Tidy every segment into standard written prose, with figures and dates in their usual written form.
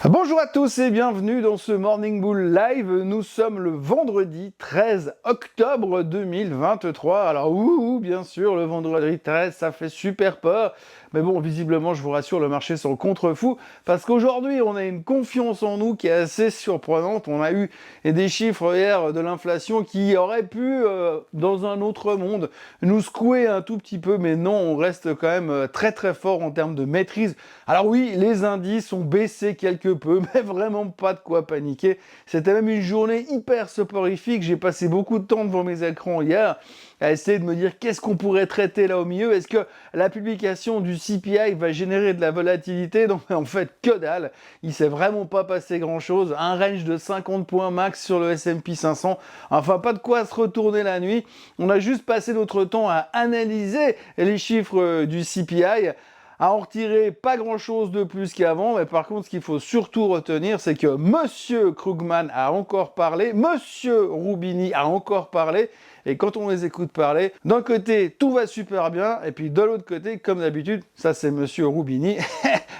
Bonjour à tous et bienvenue dans ce Morning Bull Live. Nous sommes le vendredi 13 octobre 2023. Alors bien sûr, le vendredi 13, ça fait super peur. Mais bon, visiblement, je vous rassure, le marché s'en contrefou parce qu'aujourd'hui, on a une confiance en nous qui est assez surprenante. On a eu des chiffres hier de l'inflation qui auraient pu, dans un autre monde, nous secouer un tout petit peu. Mais non, on reste quand même très très fort en termes de maîtrise. Alors oui, les indices ont baissé quelque peu, mais vraiment pas de quoi paniquer. C'était même une journée hyper soporifique. J'ai passé beaucoup de temps devant mes écrans hier à essayer de me dire qu'est-ce qu'on pourrait traiter là au milieu. Est-ce que la publication du CPI va générer de la volatilité? Donc en fait, que dalle. Il s'est vraiment pas passé grand-chose. Un range de 50 points max sur le S&P 500. Enfin, pas de quoi se retourner la nuit. On a juste passé notre temps à analyser les chiffres du CPI, à en retirer pas grand-chose de plus qu'avant, mais par contre, ce qu'il faut surtout retenir, c'est que Monsieur Krugman a encore parlé, Monsieur Roubini a encore parlé, et quand on les écoute parler, d'un côté, tout va super bien, et puis de l'autre côté, comme d'habitude, ça c'est Monsieur Roubini,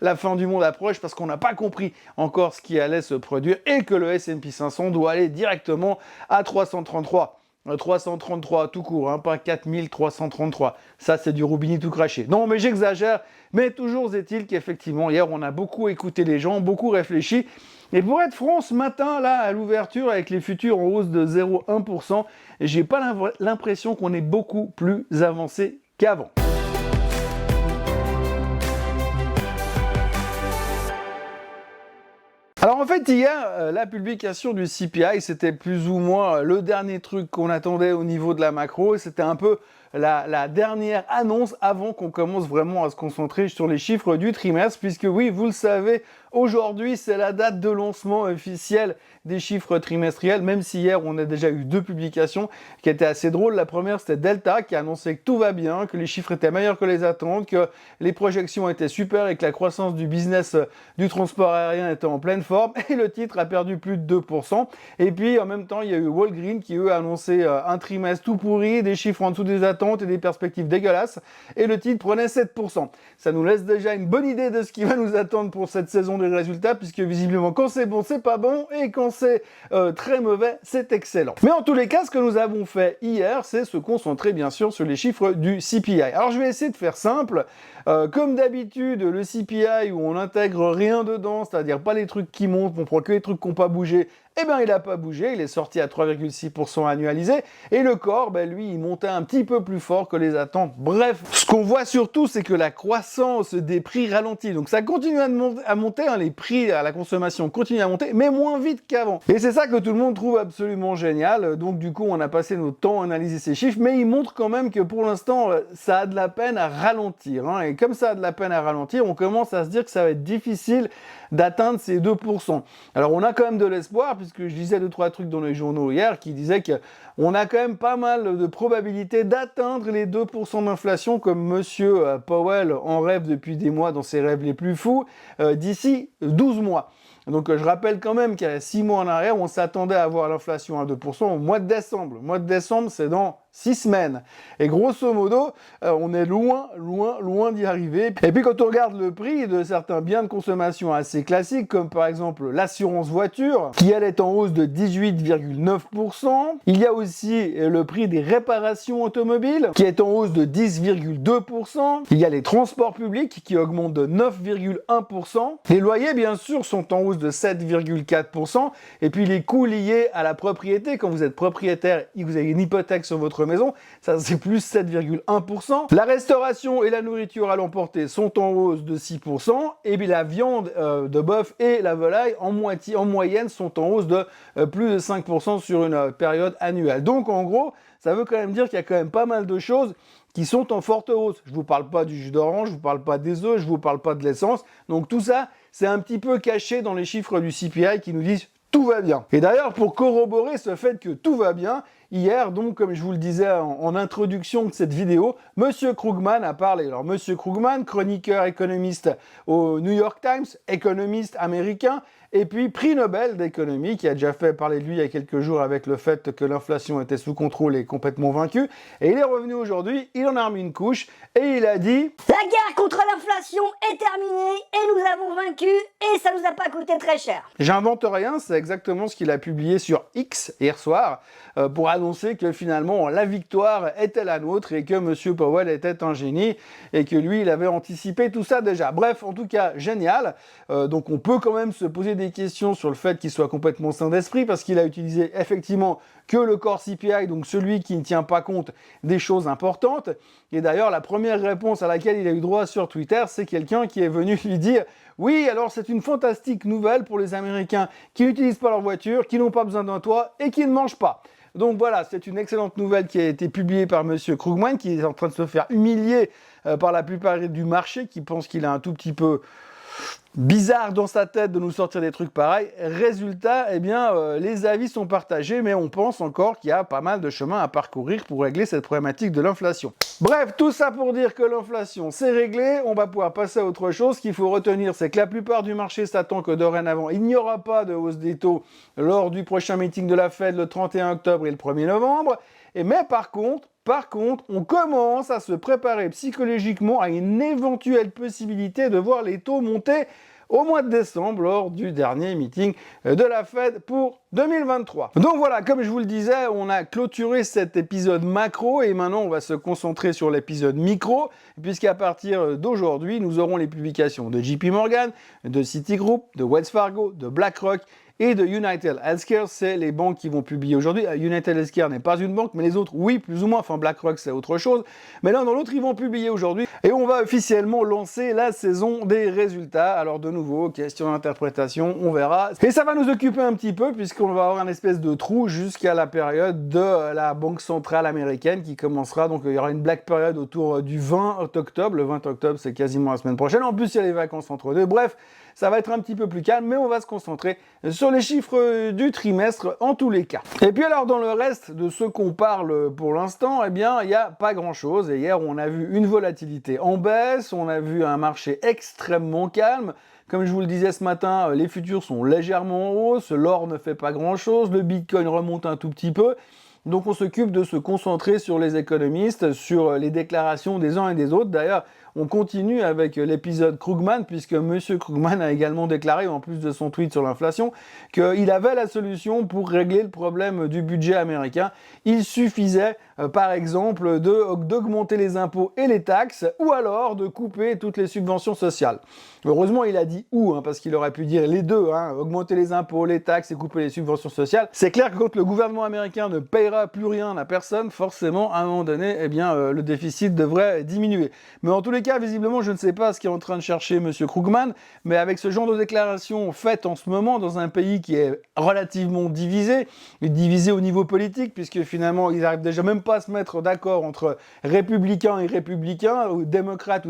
la fin du monde approche parce qu'on n'a pas compris encore ce qui allait se produire, et que le S&P 500 doit aller directement à 333. 333 tout court, hein, pas 4333. Ça, c'est du Roubini tout craché. Non, mais j'exagère. Mais toujours est-il qu'effectivement, hier, on a beaucoup écouté les gens, beaucoup réfléchi. Et pour être franc, ce matin, là, à l'ouverture, avec les futurs en hausse de 0,1%, j'ai pas l'impression qu'on est beaucoup plus avancé qu'avant. Alors en fait, hier, la publication du CPI, c'était plus ou moins le dernier truc qu'on attendait au niveau de la macro. C'était un peu la dernière annonce avant qu'on commence vraiment à se concentrer sur les chiffres du trimestre, puisque oui, vous le savez, aujourd'hui, c'est la date de lancement officielle des chiffres trimestriels, même si hier, on a déjà eu deux publications qui étaient assez drôles. La première, c'était Delta, qui a annoncé que tout va bien, que les chiffres étaient meilleurs que les attentes, que les projections étaient super et que la croissance du business du transport aérien était en pleine forme. Et le titre a perdu plus de 2%. Et puis, en même temps, il y a eu Walgreens qui, eux, a annoncé un trimestre tout pourri, des chiffres en dessous des attentes et des perspectives dégueulasses. Et le titre prenait 7%. Ça nous laisse déjà une bonne idée de ce qui va nous attendre pour cette saison de résultats, puisque visiblement, quand c'est bon, c'est pas bon, et quand c'est très mauvais, c'est excellent. Mais en tous les cas, ce que nous avons fait hier, c'est se concentrer bien sûr sur les chiffres du CPI. Alors je vais essayer de faire simple. Comme d'habitude, le CPI où on n'intègre rien dedans, c'est-à-dire pas les trucs qui montent, on prend que les trucs qui n'ont pas bougé, eh bien il n'a pas bougé, il est sorti à 3,6% annualisé, et le corps, lui, il montait un petit peu plus fort que les attentes. Bref, ce qu'on voit surtout, c'est que la croissance des prix ralentit, donc ça continue à monter, hein, les prix à la consommation continuent à monter, mais moins vite qu'avant. Et c'est ça que tout le monde trouve absolument génial, donc du coup on a passé notre temps à analyser ces chiffres, mais ils montrent quand même que pour l'instant, ça a de la peine à ralentir, hein, et comme ça a de la peine à ralentir, on commence à se dire que ça va être difficile d'atteindre ces 2%. Alors on a quand même de l'espoir, puisque je disais 2-3 trucs dans les journaux hier qui disaient qu'on a quand même pas mal de probabilités d'atteindre les 2% d'inflation, comme Monsieur Powell en rêve depuis des mois dans ses rêves les plus fous, d'ici 12 mois. Donc je rappelle quand même qu'il y a 6 mois en arrière, on s'attendait à avoir l'inflation à 2% au mois de décembre. Le mois de décembre, c'est dans 6 semaines. Et grosso modo, on est loin d'y arriver. Et puis quand on regarde le prix de certains biens de consommation assez classiques, comme par exemple l'assurance voiture, qui elle est en hausse de 18,9%. Il y a aussi le prix des réparations automobiles, qui est en hausse de 10,2%. Il y a les transports publics, qui augmentent de 9,1%. Les loyers, bien sûr, sont en hausse de 7,4%. Et puis les coûts liés à la propriété, quand vous êtes propriétaire et que vous avez une hypothèque sur votre maison, ça c'est plus 7,1%. La restauration et la nourriture à l'emporter sont en hausse de 6%. Et puis la viande de bœuf et la volaille en moyenne sont en hausse de plus de 5% sur une période annuelle. Donc en gros, ça veut quand même dire qu'il y a quand même pas mal de choses qui sont en forte hausse. Je vous parle pas du jus d'orange, je vous parle pas des œufs, je vous parle pas de l'essence. Donc tout ça, c'est un petit peu caché dans les chiffres du CPI qui nous disent tout va bien. Et d'ailleurs, pour corroborer ce fait que tout va bien, hier, donc, comme je vous le disais en introduction de cette vidéo, Monsieur Krugman a parlé. Alors, Monsieur Krugman, chroniqueur économiste au New York Times, économiste américain, et puis prix Nobel d'économie, qui a déjà fait parler de lui il y a quelques jours avec le fait que l'inflation était sous contrôle et complètement vaincue. Et il est revenu aujourd'hui, il en a remis une couche, et il a dit « La guerre contre l'inflation est terminée, et nous avons vaincu, et ça nous a pas coûté très cher. » J'invente rien, c'est exactement ce qu'il a publié sur X hier soir, pour annoncer que finalement la victoire était la nôtre et que M. Powell était un génie et que lui il avait anticipé tout ça déjà. Bref, en tout cas génial. Donc on peut quand même se poser des questions sur le fait qu'il soit complètement sain d'esprit parce qu'il a utilisé effectivement que le core CPI, donc celui qui ne tient pas compte des choses importantes. Et d'ailleurs, la première réponse à laquelle il a eu droit sur Twitter, c'est quelqu'un qui est venu lui dire « Oui, alors c'est une fantastique nouvelle pour les Américains qui n'utilisent pas leur voiture, qui n'ont pas besoin d'un toit et qui ne mangent pas. » Donc voilà, c'est une excellente nouvelle qui a été publiée par M. Krugman, qui est en train de se faire humilier par la plupart du marché, qui pense qu'il est un tout petit peu bizarre dans sa tête de nous sortir des trucs pareils. Résultat, eh bien, les avis sont partagés, mais on pense encore qu'il y a pas mal de chemin à parcourir pour régler cette problématique de l'inflation. Bref, tout ça pour dire que l'inflation, c'est réglé, on va pouvoir passer à autre chose. Ce qu'il faut retenir, c'est que la plupart du marché s'attend que dorénavant, il n'y aura pas de hausse des taux lors du prochain meeting de la Fed le 31 octobre et le 1er novembre. Mais par contre, on commence à se préparer psychologiquement à une éventuelle possibilité de voir les taux monter au mois de décembre lors du dernier meeting de la Fed pour 2023. Donc voilà, comme je vous le disais, on a clôturé cet épisode macro et maintenant on va se concentrer sur l'épisode micro, puisqu'à partir d'aujourd'hui, nous aurons les publications de JP Morgan, de Citigroup, de Wells Fargo, de BlackRock et de United Healthcare. C'est les banques qui vont publier aujourd'hui. United Healthcare n'est pas une banque, mais les autres, oui, plus ou moins. Enfin, BlackRock, c'est autre chose. Mais l'un dans l'autre, ils vont publier aujourd'hui. Et on va officiellement lancer la saison des résultats. Alors, de nouveau, question d'interprétation, on verra. Et ça va nous occuper un petit peu, puisqu'on va avoir un espèce de trou jusqu'à la période de la Banque centrale américaine qui commencera. Donc, il y aura une black période autour du 20 octobre. Le 20 octobre, c'est quasiment la semaine prochaine. En plus, il y a les vacances entre deux. Bref, ça va être un petit peu plus calme, mais on va se concentrer sur les chiffres du trimestre en tous les cas. Et puis alors, dans le reste de ce qu'on parle pour l'instant, eh bien, il n'y a pas grand-chose. Et hier, on a vu une volatilité en baisse, on a vu un marché extrêmement calme. Comme je vous le disais ce matin, les futurs sont légèrement en hausse, l'or ne fait pas grand-chose, le Bitcoin remonte un tout petit peu. Donc on s'occupe de se concentrer sur les économistes, sur les déclarations des uns et des autres. D'ailleurs, on continue avec l'épisode Krugman, puisque M. Krugman a également déclaré, en plus de son tweet sur l'inflation, qu'il avait la solution pour régler le problème du budget américain. Il suffisait, par exemple, d'augmenter les impôts et les taxes, ou alors de couper toutes les subventions sociales. Heureusement, il a dit « ou », parce qu'il aurait pu dire les deux, augmenter les impôts, les taxes et couper les subventions sociales. C'est clair que quand le gouvernement américain ne payera plus rien à personne, forcément, à un moment donné, eh bien, le déficit devrait diminuer. Mais en tous les cas, visiblement, je ne sais pas ce qu'est en train de chercher M. Krugman, mais avec ce genre de déclaration faite en ce moment dans un pays qui est relativement divisé au niveau politique, puisque finalement, ils n'arrivent déjà même pas à se mettre d'accord entre républicains et républicains, ou démocrates.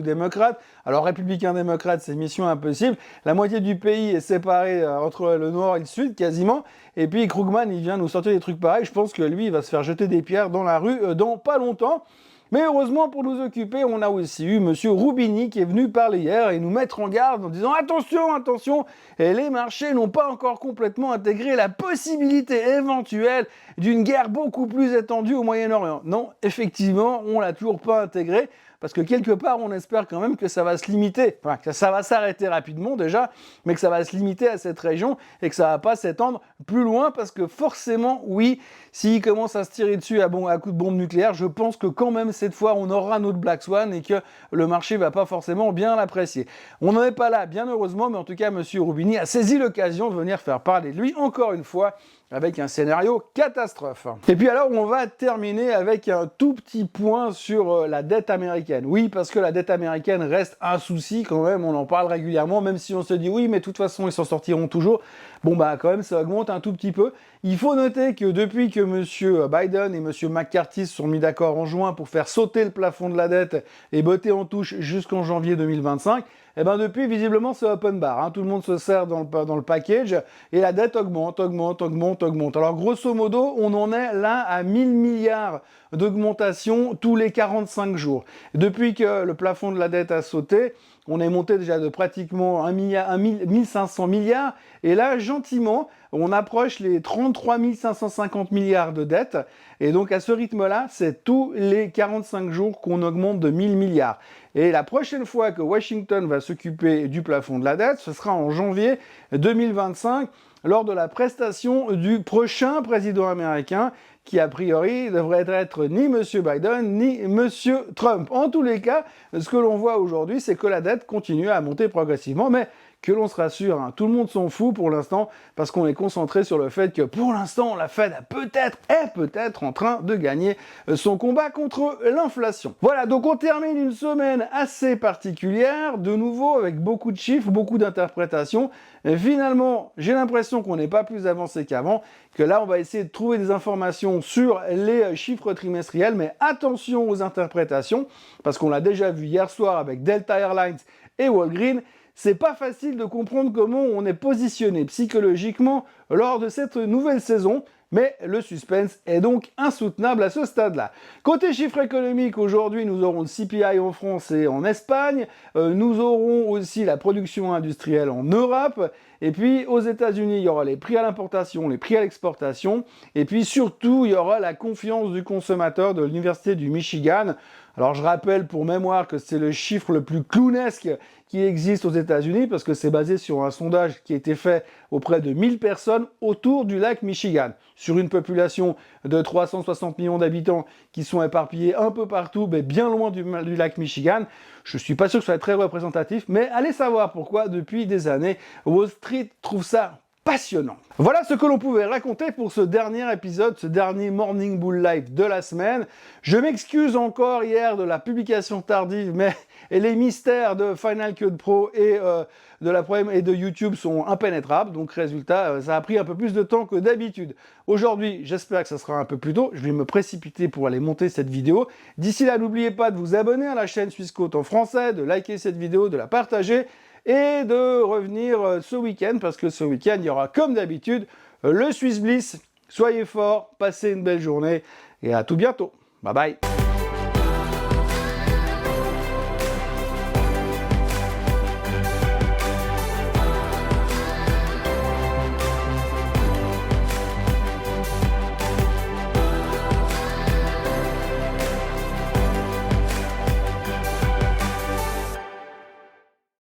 Alors, républicains-démocrates, c'est mission impossible. La moitié du pays est séparée entre le nord et le sud, quasiment. Et puis, Krugman, il vient nous sortir des trucs pareils. Je pense que lui, il va se faire jeter des pierres dans la rue dans pas longtemps. Mais heureusement, pour nous occuper, on a aussi eu M. Roubini qui est venu parler hier et nous mettre en garde en disant « Attention, et les marchés n'ont pas encore complètement intégré la possibilité éventuelle d'une guerre beaucoup plus étendue au Moyen-Orient. » Non, effectivement, on l'a toujours pas intégré. Parce que quelque part, on espère quand même que ça va se limiter, enfin que ça va s'arrêter rapidement déjà, mais que ça va se limiter à cette région et que ça va pas s'étendre plus loin parce que forcément, oui, s'il commence à se tirer dessus à coups de bombe nucléaire, je pense que quand même cette fois, on aura notre Black Swan et que le marché va pas forcément bien l'apprécier. On n'en est pas là, bien heureusement, mais en tout cas, M. Roubini a saisi l'occasion de venir faire parler de lui encore une fois avec un scénario catastrophe. Et puis alors, on va terminer avec un tout petit point sur la dette américaine. Oui, parce que la dette américaine reste un souci quand même, on en parle régulièrement, même si on se dit oui, mais de toute façon, ils s'en sortiront toujours. Bon bah quand même, ça augmente un tout petit peu. Il faut noter que depuis que M. Biden et M. McCarthy se sont mis d'accord en juin pour faire sauter le plafond de la dette et botter en touche jusqu'en janvier 2025, Et ben depuis, visiblement, c'est open bar, hein. Tout le monde se sert dans le package et la dette augmente. Alors grosso modo, on en est là à 1000 milliards d'augmentation tous les 45 jours. Depuis que le plafond de la dette a sauté, on est monté déjà de pratiquement 1500 milliards. Et là, gentiment, on approche les 33 550 milliards de dettes. Et donc, à ce rythme-là, c'est tous les 45 jours qu'on augmente de 1000 milliards. Et la prochaine fois que Washington va s'occuper du plafond de la dette, ce sera en janvier 2025, lors de la prestation du prochain président américain, qui a priori devrait être ni M. Biden ni M. Trump. En tous les cas, ce que l'on voit aujourd'hui, c'est que la dette continue à monter progressivement, mais que l'on se rassure, hein, tout le monde s'en fout pour l'instant, parce qu'on est concentré sur le fait que pour l'instant, la Fed est peut-être en train de gagner son combat contre l'inflation. Voilà, donc on termine une semaine assez particulière, de nouveau avec beaucoup de chiffres, beaucoup d'interprétations. Et finalement, j'ai l'impression qu'on n'est pas plus avancé qu'avant, que là, on va essayer de trouver des informations sur les chiffres trimestriels, mais attention aux interprétations, parce qu'on l'a déjà vu hier soir avec Delta Airlines et Walgreens. C'est pas facile de comprendre comment on est positionné psychologiquement lors de cette nouvelle saison, mais le suspense est donc insoutenable à ce stade-là. Côté chiffres économiques, aujourd'hui, nous aurons le CPI en France et en Espagne, nous aurons aussi la production industrielle en Europe, et puis aux États-Unis, il y aura les prix à l'importation, les prix à l'exportation, et puis surtout, il y aura la confiance du consommateur de l'Université du Michigan. Alors je rappelle pour mémoire que c'est le chiffre le plus clownesque qui existe aux États-Unis, parce que c'est basé sur un sondage qui a été fait auprès de 1000 personnes autour du lac Michigan, sur une population de 360 millions d'habitants qui sont éparpillés un peu partout, mais bien loin du lac Michigan. Je ne suis pas sûr que ce soit très représentatif, mais allez savoir pourquoi, depuis des années, Wall Street trouve ça passionnant. Voilà ce que l'on pouvait raconter pour ce dernier épisode, ce dernier Morning Bull Live de la semaine. Je m'excuse encore hier de la publication tardive, mais les mystères de Final Cut Pro et de YouTube sont impénétrables, donc résultat, ça a pris un peu plus de temps que d'habitude. Aujourd'hui, j'espère que ça sera un peu plus tôt, je vais me précipiter pour aller monter cette vidéo. D'ici là, n'oubliez pas de vous abonner à la chaîne Swissquote en français, de liker cette vidéo, de la partager, et de revenir ce week-end, parce que ce week-end, il y aura comme d'habitude le Swiss Bliss. Soyez forts, passez une belle journée, et à tout bientôt. Bye bye.